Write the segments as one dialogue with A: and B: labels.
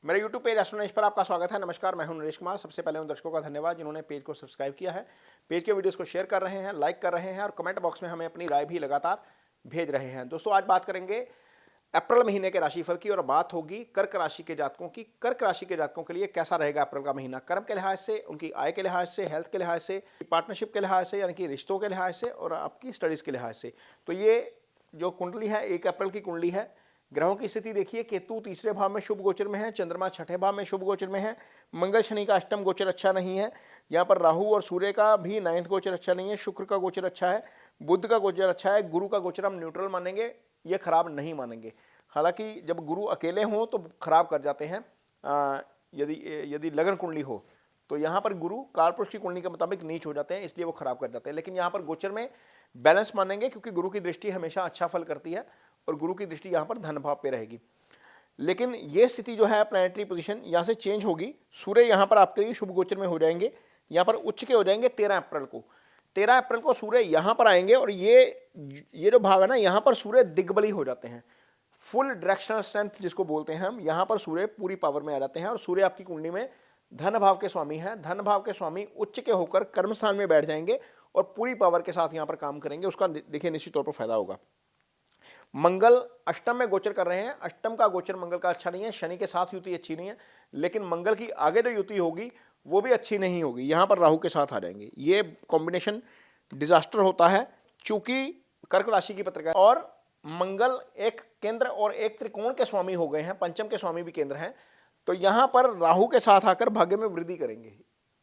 A: मेरे YouTube page एस्ट्रोनॉइज पर आपका स्वागत है। नमस्कार, मैं हूं नरेश कुमार। सबसे पहले उन दर्शकों का धन्यवाद जिन्होंने पेज को सब्सक्राइब किया है, पेज के वीडियोस को शेयर कर रहे हैं, लाइक कर रहे हैं और कमेंट बॉक्स में हमें अपनी राय भी लगातार भेज रहे हैं। दोस्तों, आज बात करेंगे अप्रैल महीने के राशिफल की और बात होगी कर्क राशि के जातकों की। कर्क राशि के जातकों के लिए कैसा रहेगा अप्रैल का महीना, कर्म के लिहाज से, उनकी आय के लिहाज से, हेल्थ के लिहाज से, पार्टनरशिप के लिहाज से यानी कि रिश्तों के लिहाज से और आपकी स्टडीज के लिहाज से। तो ये जो कुंडली है 1 अप्रैल की कुंडली है। ग्रहों की स्थिति देखिए, केतु तीसरे भाव में शुभ गोचर में है, चंद्रमा छठे भाव में शुभ गोचर में है, मंगल शनि का अष्टम गोचर अच्छा नहीं है, यहाँ पर राहु और सूर्य का भी 9th गोचर अच्छा नहीं है, शुक्र का गोचर अच्छा है, बुध का गोचर अच्छा है, गुरु का गोचर हम न्यूट्रल मानेंगे, ये खराब नहीं मानेंगे। हालांकि जब गुरु अकेले हों तो खराब कर जाते हैं, यदि लगन कुंडली हो तो यहाँ पर गुरु कालपुरुष की कुंडली के मुताबिक नीच हो जाते हैं, इसलिए वो खराब कर जाते हैं। लेकिन यहाँ पर गोचर में बैलेंस मानेंगे क्योंकि गुरु की दृष्टि हमेशा अच्छा फल करती है और गुरु की दृष्टि यहाँ पर धन भाव पे रहेगी। लेकिन ये स्थिति जो है प्लैनेटरी पोजीशन यहाँ से चेंज होगी। सूर्य यहाँ पर आपके लिए शुभ गोचर में हो जाएंगे, यहाँ पर उच्च के हो जाएंगे 13 अप्रैल को। 13 अप्रैल को सूर्य यहाँ पर आएंगे और ये जो भाग है ना, यहाँ पर सूर्य दिग्बली हो जाते हैं, फुल डायरेक्शनल स्ट्रेंथ जिसको बोलते हैं हम। यहाँ पर सूर्य पूरी पावर में आ जाते हैं और सूर्य आपकी कुंडली में धन भाव के स्वामी हैं। धन भाव के स्वामी उच्च के होकर कर्म स्थान में बैठ जाएंगे और पूरी पावर के साथ यहाँ पर काम करेंगे। उसका देखिए निश्चित तौर पर फायदा होगा। मंगल अष्टम में गोचर कर रहे हैं। अष्टम का गोचर मंगल का अच्छा नहीं है, शनि के साथ युति अच्छी नहीं है, लेकिन मंगल की आगे जो युति होगी वो भी अच्छी नहीं होगी। यहाँ पर राहु के साथ आ जाएंगे। ये कॉम्बिनेशन डिजास्टर होता है चूंकि कर्क राशि की पत्रिका और मंगल एक केंद्र और एक त्रिकोण के स्वामी हो गए हैं, पंचम के स्वामी भी केंद्र हैं, तो यहाँ पर राहु के साथ आकर भाग्य में वृद्धि करेंगे।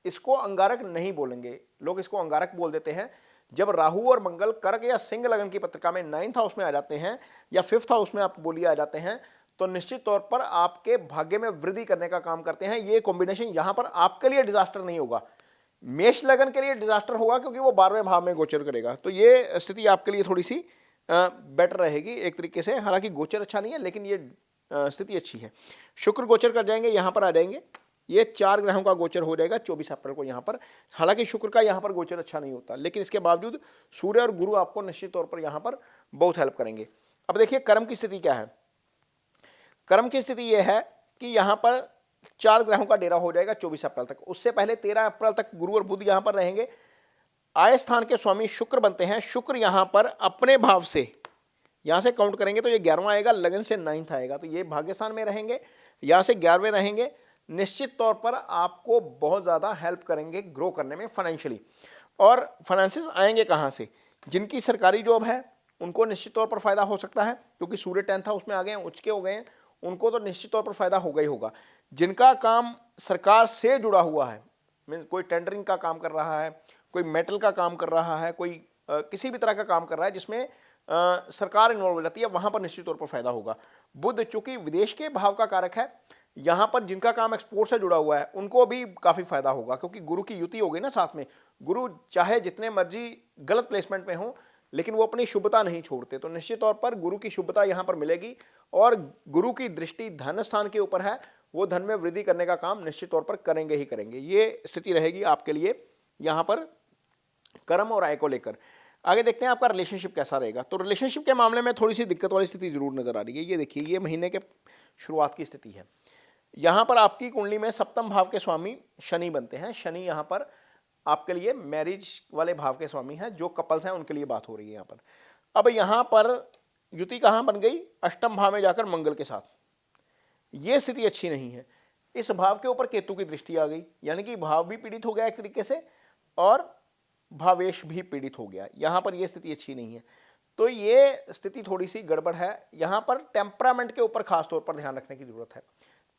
A: इसको अंगारक नहीं बोलेंगे, लोग इसको अंगारक बोल देते हैं। जब राहु और मंगल कर्क या सिंह लगन की पत्रिका में 9th हाउस में आ जाते हैं या 5th हाउस में आप बोलिए आ जाते हैं, तो निश्चित तौर पर आपके भाग्य में वृद्धि करने का काम करते हैं। ये कॉम्बिनेशन यहां पर आपके लिए डिजास्टर नहीं होगा, मेष लगन के लिए डिजास्टर होगा क्योंकि वो 12वें भाव में गोचर करेगा। तो ये स्थिति आपके लिए थोड़ी सी बेटर रहेगी एक तरीके से। हालांकि गोचर अच्छा नहीं है लेकिन ये स्थिति अच्छी है। शुक्र गोचर कर जाएंगे, यहां पर आ जाएंगे। ये 4 ग्रहों का गोचर हो जाएगा 24 अप्रैल को यहाँ पर। हालांकि शुक्र का यहाँ पर गोचर अच्छा नहीं होता, लेकिन इसके बावजूद सूर्य और गुरु आपको निश्चित तौर पर यहाँ पर बहुत हेल्प करेंगे। अब देखिए कर्म की स्थिति क्या है। कर्म की स्थिति यह है कि यहाँ पर 4 ग्रहों का डेरा हो जाएगा 24 अप्रैल तक। उससे पहले 13 अप्रैल तक गुरु और बुध यहाँ पर रहेंगे। आय स्थान के स्वामी शुक्र बनते हैं। शुक्र यहाँ पर अपने भाव से यहाँ से काउंट करेंगे तो ये 11वां आएगा, लगन से 9th आएगा, तो ये भाग्य स्थान में रहेंगे, यहाँ से 11वें रहेंगे। निश्चित तौर पर आपको बहुत ज़्यादा हेल्प करेंगे ग्रो करने में फाइनेंशियली। और फाइनेंसेस आएंगे कहाँ से? जिनकी सरकारी जॉब है उनको निश्चित तौर पर फायदा हो सकता है क्योंकि सूर्य 10th हाउस में आ गए हैं, उच्च के हो गए हैं, उनको तो निश्चित तौर पर फायदा होगा ही होगा। जिनका काम सरकार से जुड़ा हुआ है, मीन कोई टेंडरिंग का काम कर रहा है, कोई मेटल का काम कर रहा है, कोई किसी भी तरह का काम कर रहा है जिसमें सरकार इन्वॉल्व हो जाती है, वहां पर निश्चित तौर पर फायदा होगा। बुध चूंकि विदेश के भाव का कारक है, यहाँ पर जिनका काम एक्सपोर्ट से जुड़ा हुआ है उनको भी काफ़ी फायदा होगा क्योंकि गुरु की युति हो गई ना साथ में। गुरु चाहे जितने मर्जी गलत प्लेसमेंट में हो लेकिन वो अपनी शुभता नहीं छोड़ते, तो निश्चित तौर पर गुरु की शुभता यहाँ पर मिलेगी और गुरु की दृष्टि धन स्थान के ऊपर है, वो धन में वृद्धि करने का काम निश्चित तौर पर करेंगे ही करेंगे। ये स्थिति रहेगी आपके लिए यहाँ पर कर्म और आय को लेकर। आगे देखते हैं आपका रिलेशनशिप कैसा रहेगा। तो रिलेशनशिप के मामले में थोड़ी सी दिक्कत वाली स्थिति जरूर नजर आ रही है। ये देखिए, ये महीने के शुरुआत की स्थिति है। यहाँ पर आपकी कुंडली में 7th भाव के स्वामी शनि बनते हैं। शनि यहाँ पर आपके लिए मैरिज वाले भाव के स्वामी हैं, जो कपल्स हैं उनके लिए बात हो रही है यहाँ पर। अब यहाँ पर युति कहाँ बन गई? 8th भाव में जाकर मंगल के साथ। ये स्थिति अच्छी नहीं है। इस भाव के ऊपर केतु की दृष्टि आ गई, यानी कि भाव भी पीड़ित हो गया एक तरीके से और भावेश भी पीड़ित हो गया। यहाँ पर यह स्थिति अच्छी नहीं है, तो ये स्थिति थोड़ी सी गड़बड़ है। यहाँ पर टेम्परामेंट के ऊपर खास तौर पर ध्यान रखने की जरूरत है।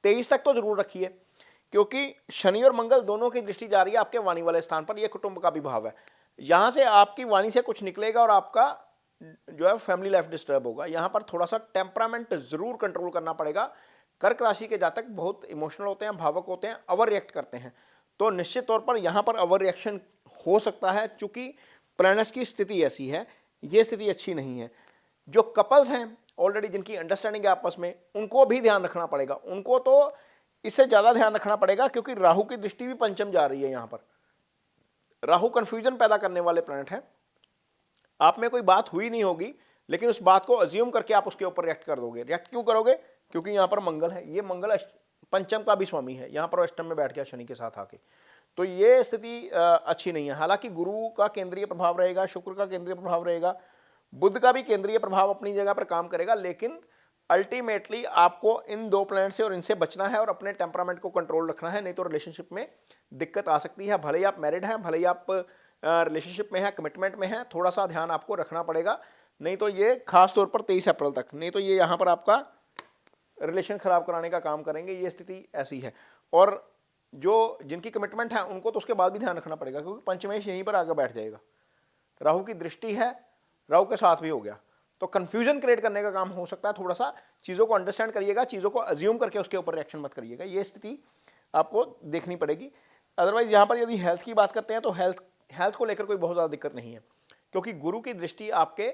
A: 23 तक तो जरूर रखिए क्योंकि शनि और मंगल दोनों की दृष्टि जा रही है आपके वाणी वाले स्थान पर। यह कुटुंब का भी भाव है, यहाँ से आपकी वाणी से कुछ निकलेगा और आपका जो है फैमिली लाइफ डिस्टर्ब होगा। यहाँ पर थोड़ा सा टेम्परामेंट जरूर कंट्रोल करना पड़ेगा। कर्क राशि के जातक बहुत इमोशनल होते हैं, भावुक होते हैं, ओवर रिएक्ट करते हैं, तो निश्चित तौर पर यहाँ पर ओवर रिएक्शन हो सकता है चूंकि प्लैनेट्स की स्थिति ऐसी है। ये स्थिति अच्छी नहीं है। जो कपल्स हैं ऑलरेडी जिनकी अंडरस्टैंडिंग है आपस में, उनको भी ध्यान रखना पड़ेगा। उनको तो इससे ज़्यादा ध्यान रखना पड़ेगा क्योंकि राहु की दृष्टि भी पंचम जा रही है। यहाँ पर राहु कंफ्यूजन पैदा करने वाले प्लैनेट है। आप में कोई बात हुई नहीं होगी लेकिन उस बात को अज्यूम करके आप उसके ऊपर रिएक्ट कर दोगे। रिएक्ट क्यों करोगे? क्योंकि यहाँ पर मंगल है। ये मंगल पंचम का भी स्वामी है, यहाँ पर अष्टम में बैठ गया शनि के साथ आके, तो ये स्थिति अच्छी नहीं है। हालांकि गुरु का केंद्रीय प्रभाव रहेगा, शुक्र का केंद्रीय प्रभाव रहेगा, बुध का भी केंद्रीय प्रभाव अपनी जगह पर काम करेगा, लेकिन अल्टीमेटली आपको इन दो प्लैनेट से और इनसे बचना है और अपने टेम्परामेंट को कंट्रोल रखना है, नहीं तो रिलेशनशिप में दिक्कत आ सकती है। भले ही आप मैरिड हैं, भले ही आप रिलेशनशिप में हैं, कमिटमेंट में हैं, थोड़ा सा ध्यान आपको रखना पड़ेगा, नहीं तो ये खास तौर पर 23 अप्रैल तक, नहीं तो ये यहाँ पर आपका रिलेशन खराब कराने का काम करेंगे। ये स्थिति ऐसी है। और जो जिनकी कमिटमेंट है उनको तो उसके बाद भी ध्यान रखना पड़ेगा, क्योंकि पंचमेश यहीं पर आगे बैठ जाएगा, राहु की दृष्टि है, राहु के साथ भी हो गया, तो कंफ्यूजन क्रिएट करने का काम हो सकता है। थोड़ा सा चीज़ों को अंडरस्टैंड करिएगा, चीज़ों को अज्यूम करके उसके ऊपर रिएक्शन मत करिएगा, ये स्थिति आपको देखनी पड़ेगी। अदरवाइज यहाँ पर यदि हेल्थ की बात करते हैं तो हेल्थ को लेकर कोई बहुत ज़्यादा दिक्कत नहीं है, क्योंकि गुरु की दृष्टि आपके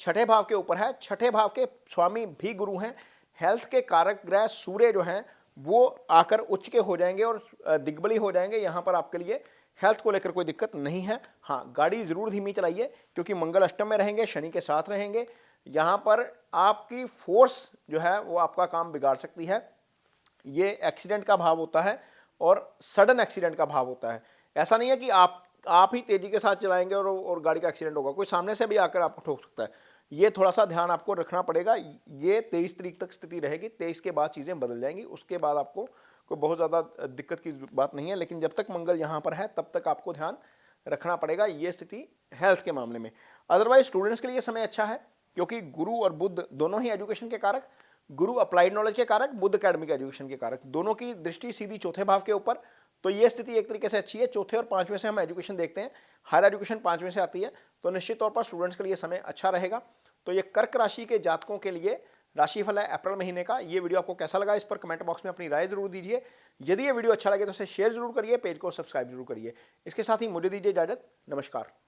A: छठे भाव के ऊपर है, छठे भाव के स्वामी भी गुरु हैं। हेल्थ के कारक ग्रह सूर्य जो हैं वो आकर उच्च के हो जाएंगे और दिग्बली हो जाएंगे, यहाँ पर आपके लिए हेल्थ को लेकर कोई दिक्कत नहीं है। हाँ, गाड़ी जरूर धीमी चलाइए, क्योंकि मंगल अष्टम में रहेंगे, शनि के साथ रहेंगे, यहाँ पर आपकी फोर्स जो है वो आपका काम बिगाड़ सकती है। ये एक्सीडेंट का भाव होता है और सडन एक्सीडेंट का भाव होता है। ऐसा नहीं है कि आप ही तेजी के साथ चलाएंगे और गाड़ी का एक्सीडेंट होगा, कोई सामने से भी आकर आपको ठोक सकता है। ये थोड़ा सा ध्यान आपको रखना पड़ेगा। ये 23 तारीख तक स्थिति रहेगी, 23 के बाद चीज़ें बदल जाएंगी, उसके बाद आपको कोई बहुत ज़्यादा दिक्कत की बात नहीं है, लेकिन जब तक मंगल यहाँ पर है तब तक आपको ध्यान रखना पड़ेगा, ये स्थिति हेल्थ के मामले में। अदरवाइज स्टूडेंट्स के लिए समय अच्छा है, क्योंकि गुरु और बुध दोनों ही एजुकेशन के कारक, गुरु अप्लाइड नॉलेज के कारक, बुध एकेडमिक एजुकेशन के कारक, दोनों की दृष्टि सीधी चौथे भाव के ऊपर, तो ये स्थिति एक तरीके से अच्छी है। चौथे और पांचवें से हम एजुकेशन देखते हैं, हायर एजुकेशन पांचवें से आती है, तो निश्चित तौर पर स्टूडेंट्स के लिए समय अच्छा रहेगा। तो ये कर्क राशि के जातकों के लिए राशिफल है अप्रैल महीने का। ये वीडियो आपको कैसा लगा, इस पर कमेंट बॉक्स में अपनी राय जरूर दीजिए। यदि ये वीडियो अच्छा लगे तो इसे शेयर जरूर करिए, पेज को सब्सक्राइब जरूर करिए। इसके साथ ही मुझे दीजिए इजाजत, नमस्कार।